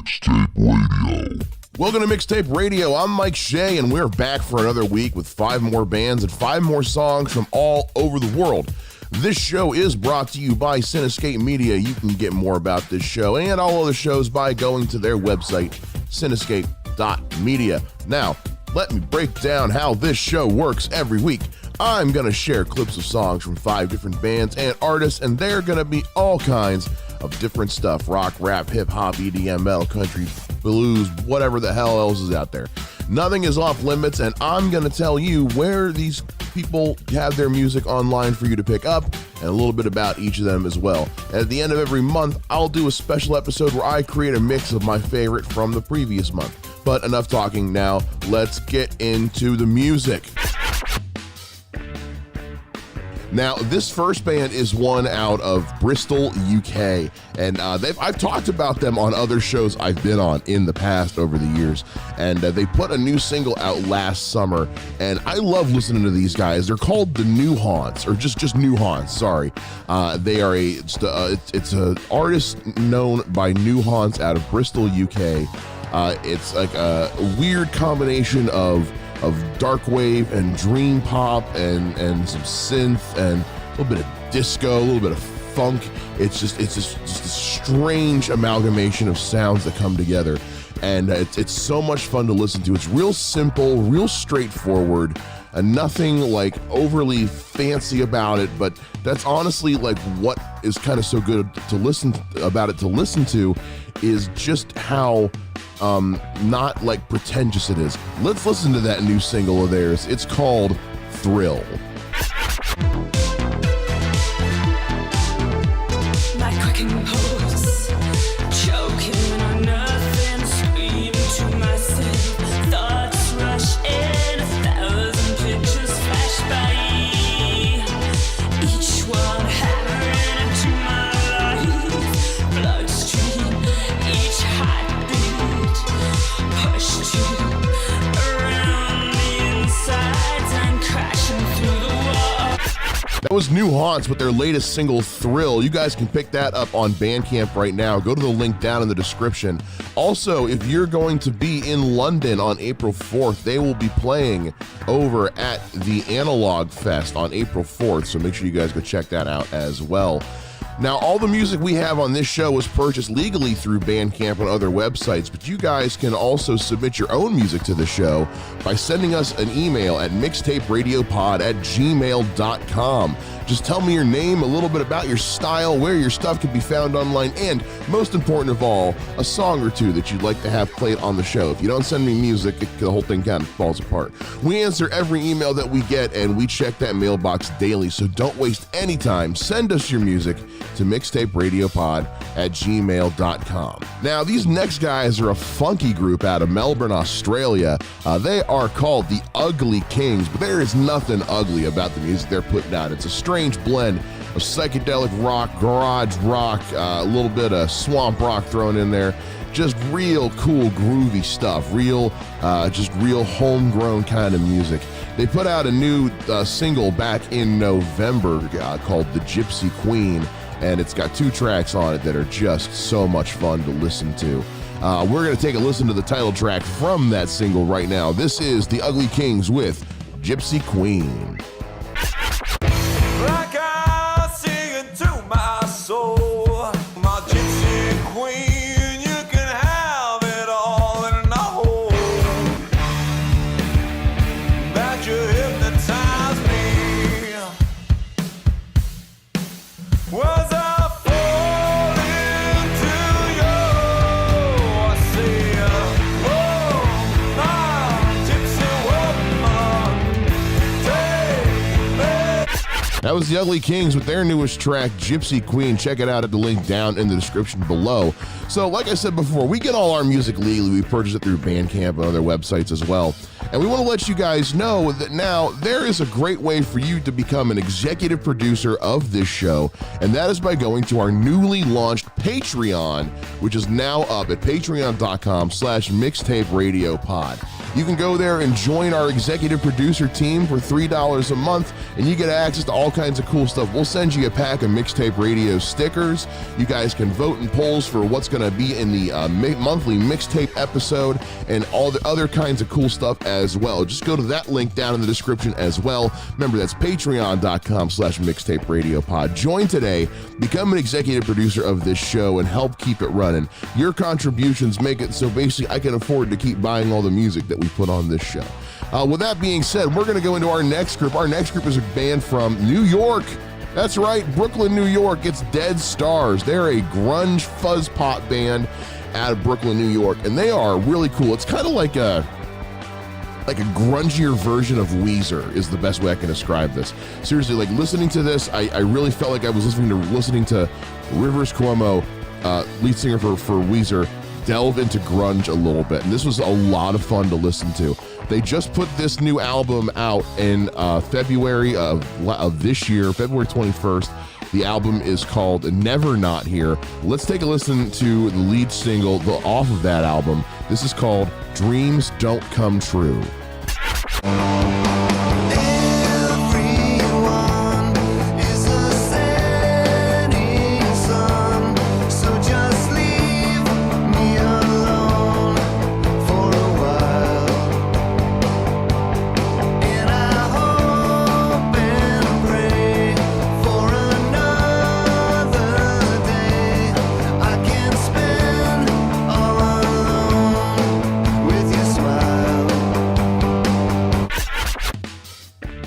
Mixtape Radio. Welcome to Mixtape Radio. I'm Mike Shea, and we're back for another week with 5 more bands and 5 more songs from all over the world. This show is brought to you by Cinescape Media. You can get more about this show and all other shows by going to their website, cinescape.media. Now, let me break down how this show works every week. I'm going to share clips of songs from 5 different bands and artists, and they're going to be all kinds of different stuff: rock, rap, hip-hop, EDM, country, blues, whatever the hell else is out there. Nothing is off limits, and I'm going to tell you where these people have their music online for you to pick up, and a little bit about each of them as well. And at the end of every month, I'll do a special episode where I create a mix of my favorite from the previous month. But enough talking now, let's get into the music. Now, this first band is one out of Bristol, UK, and I've talked about them on other shows I've been on in the past over the years, and they put a new single out last summer, and I love listening to these guys. They're called the New Haunts, or just New Haunts, sorry. They are it's an artist known by New Haunts out of Bristol, UK. It's like a weird combination of dark wave and dream pop and some synth and a little bit of disco, a little bit of funk. It's just a strange amalgamation of sounds that come together, and it's so much fun to listen to. It's real simple, real straightforward, and nothing like overly fancy about it, but that's honestly like what is kind of so good to listen to is just how not like pretentious it is. Let's listen to that new single of theirs. It's called Thrill. My cracking pulse, choking on nothing, scream to myself, thoughts rush in, 1,000 pictures flash by, each one hammering into my life, bloodstream, each heartbeat, pushed you around the insides and crashing through the wall. That was New Haunts with their latest single, Thrill. You guys can pick that up on Bandcamp right now. Go to the link down in the description. Also, if you're going to be in London on April 4th, they will be playing over at the Analog Fest on April 4th, so make sure you guys go check that out as well. Now, all the music we have on this show was purchased legally through Bandcamp and other websites, but you guys can also submit your own music to the show by sending us an email at mixtaperadiopod@gmail.com. Just tell me your name, a little bit about your style, where your stuff can be found online, and most important of all, a song or two that you'd like to have played on the show. If you don't send me music, the whole thing kind of falls apart. We answer every email that we get, and we check that mailbox daily, so don't waste any time. Send us your music to mixtaperadiopod@gmail.com. Now, these next guys are a funky group out of Melbourne, Australia. They are called the Ugly Kings, but there is nothing ugly about the music they're putting out. It's a strange blend of psychedelic rock, garage rock, a little bit of swamp rock thrown in there. Just real cool, groovy stuff. Just real homegrown kind of music. They put out a new single back in November called The Gypsy Queen, and it's got 2 tracks on it that are just so much fun to listen to. We're going to take a listen to the title track from that single right now. This is The Ugly Kings with Gypsy Queen. Like I sing into my soul, my gypsy queen, you can have it all in a hole. That you hypnotize me. Was I falling to you? I say, oh, my gypsy woman, take me. That was the Ugly Kings with their newest track, Gypsy Queen. Check it out at the link down in the description below. So, like I said before, we get all our music legally. We purchase it through Bandcamp and other websites as well. And we want to let you guys know that now there is a great way for you to become an executive producer of this show, and that is by going to our newly launched Patreon, which is now up at patreon.com/mixtaperadiopod. You can go there and join our executive producer team for $3 a month, and you get access to all kinds of cool stuff. We'll send you a pack of Mixtape Radio stickers. You guys can vote in polls for what's going to be in the monthly mixtape episode and all the other kinds of cool stuff as well. Just go to that link down in the description as well. Remember, that's patreon.com/mixtaperadiopod. Join today, become an executive producer of this show, and help keep it running. Your contributions make it so basically I can afford to keep buying all the music that we put on this show. With that being said, we're going to go into our next group. Our next group is a band from New York. That's right, Brooklyn, New York. It's Dead Stars. They're a grunge fuzz pop band out of Brooklyn, New York, and they are really cool. It's kind of like a grungier version of Weezer is the best way I can describe this. Seriously, like listening to this, I really felt like I was listening to Rivers Cuomo, lead singer for Weezer, delve into grunge a little bit, and this was a lot of fun to listen to. They just put this new album out in February of this year, February 21st. The album is called Never Not Here. Let's take a listen to the lead single off of that album. This is called Dreams Don't Come True.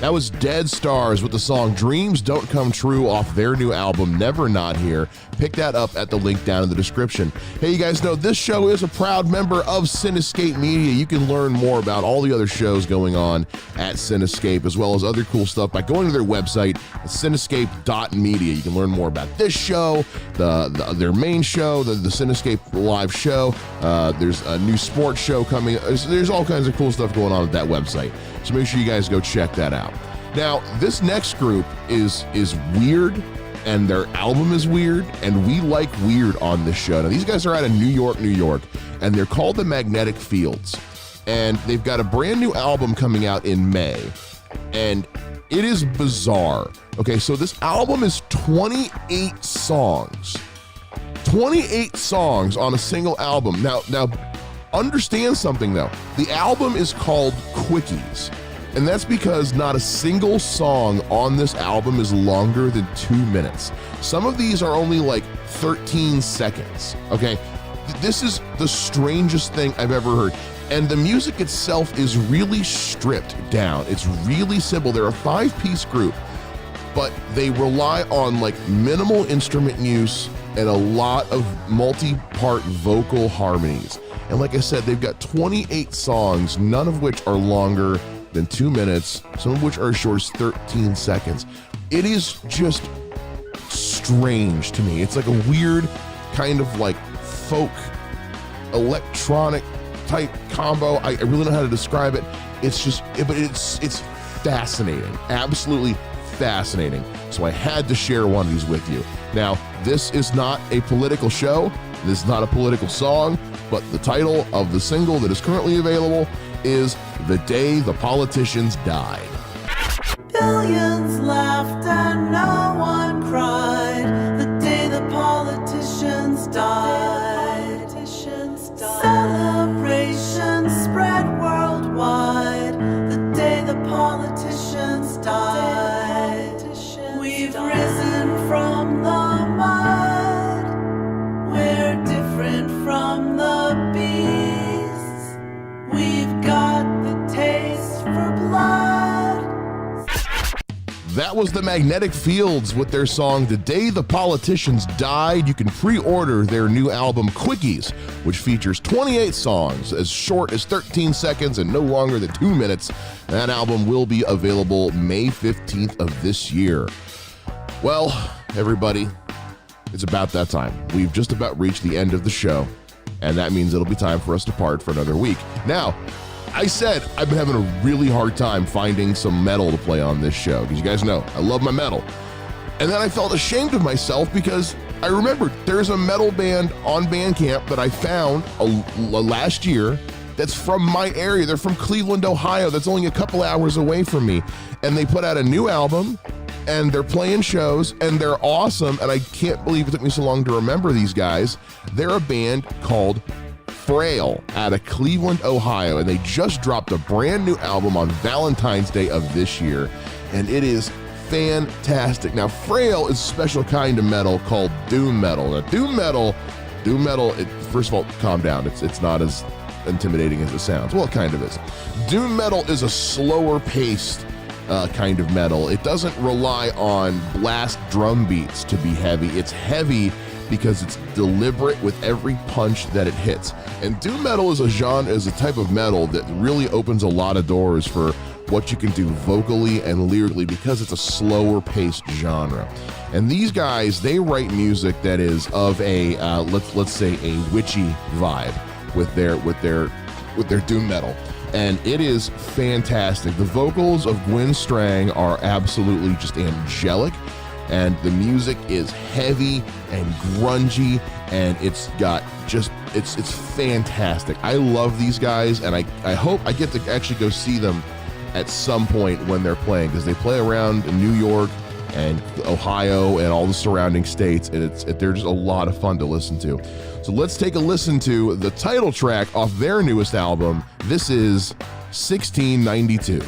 That was Dead Stars with the song Dreams Don't Come True off their new album, Never Not Here. Pick that up at the link down in the description. Hey, you guys know this show is a proud member of Cinescape Media. You can learn more about all the other shows going on at Cinescape, as well as other cool stuff by going to their website, cinescape.media. You can learn more about this show, their main show, the Cinescape live show. There's a new sports show coming. There's all kinds of cool stuff going on at that website. So make sure you guys go check that out. Now, this next group is weird, and their album is weird, and we like weird on this show. Now, these guys are out of New York, and they're called the Magnetic Fields. And they've got a brand new album coming out in May, and it is bizarre. Okay, so this album is 28 songs. 28 songs on a single album. Now, understand something though. The album is called Quickies, and that's because not a single song on this album is longer than 2 minutes. Some of these are only like 13 seconds, okay? This is the strangest thing I've ever heard. And the music itself is really stripped down. It's really simple. They're a 5-piece group, but they rely on like minimal instrument use and a lot of multi-part vocal harmonies. And like I said, they've got 28 songs, none of which are longer than 2 minutes, some of which are as short as 13 seconds. It is just strange to me. It's like a weird kind of like folk electronic type combo. I really don't know how to describe it. But it's fascinating, absolutely fascinating. So I had to share one of these with you. Now, this is not a political show. This is not a political song, but the title of the single that is currently available is The Day the Politicians Died. Billions laughed and no one cried the day the politicians died. Celebrations spread worldwide the day the politicians died. We've risen from the mud. We're different from the beasts. We've got the taste for blood. That was the Magnetic Fields with their song The Day the Politicians Died. You can pre-order their new album Quickies, which features 28 songs as short as 13 seconds and no longer than 2 minutes. That album will be available May 15th of this year. Well, everybody, it's about that time. We've just about reached the end of the show, and that means it'll be time for us to part for another week. Now, I said I've been having a really hard time finding some metal to play on this show, because you guys know I love my metal. And then I felt ashamed of myself because I remembered there's a metal band on Bandcamp that I found last year that's from my area. They're from Cleveland, Ohio. That's only a couple hours away from me. And they put out a new album, and they're playing shows, and they're awesome. And I can't believe it took me so long to remember these guys. They're a band called Frail out of Cleveland, Ohio, and they just dropped a brand new album on Valentine's Day of this year, and it is fantastic. Now, Frail is a special kind of metal called doom metal. Now, doom metal, first of all, calm down. It's not as intimidating as it sounds. Well, it kind of is. Doom metal is a slower paced kind of metal. It doesn't rely on blast drum beats to be heavy. It's heavy because it's deliberate with every punch that it hits. And doom metal is a type of metal that really opens a lot of doors for what you can do vocally and lyrically because it's a slower paced genre. And these guys, they write music that is of a let's say a witchy vibe with their doom metal. And it is fantastic. The vocals of Gwen Strang are absolutely just angelic. And the music is heavy and grungy, and it's fantastic. I love these guys, and I hope I get to actually go see them at some point when they're playing, because they play around in New York and Ohio and all the surrounding states, and they're just a lot of fun to listen to. So let's take a listen to the title track off their newest album. This is 1692.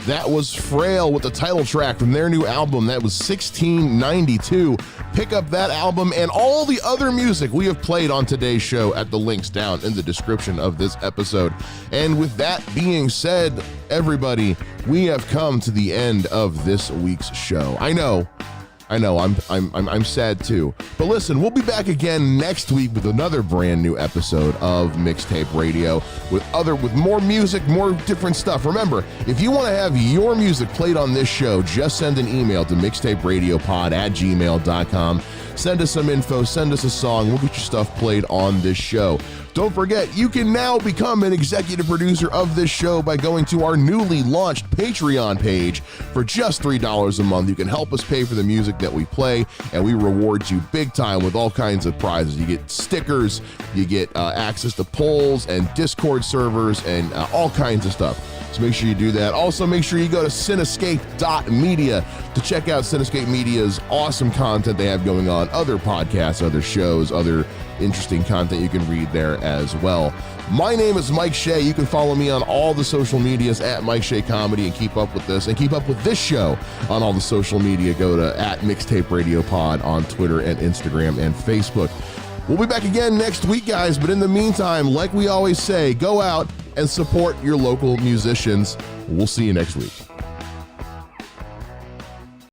That was Frail with the title track from their new album. That was 1692. Pick up that album and all the other music we have played on today's show at the links down in the description of this episode. And with that being said, everybody, we have come to the end of this week's show. I know, I'm sad too. But listen, we'll be back again next week with another brand new episode of Mixtape Radio with more music, more different stuff. Remember, if you want to have your music played on this show, just send an email to mixtaperadiopod@gmail.com. Send us some info, send us a song, we'll get your stuff played on this show. Don't forget, you can now become an executive producer of this show by going to our newly launched Patreon page. For just $3 a month, you can help us pay for the music that we play, and we reward you big time with all kinds of prizes. You get stickers, you get access to polls and Discord servers, and all kinds of stuff. So make sure you do that. Also, make sure you go to cinescape.media to check out Cinescape Media's awesome content they have going on, other podcasts, other shows, other interesting content you can read there as well. My name is Mike Shea. You can follow me on all the social medias at Mike Shea Comedy and keep up with this and keep up with this show on all the social media. Go to @MixtapeRadioPod on Twitter and Instagram and Facebook. We'll be back again next week, guys, but in the meantime, like we always say, go out and support your local musicians. We'll see you next week.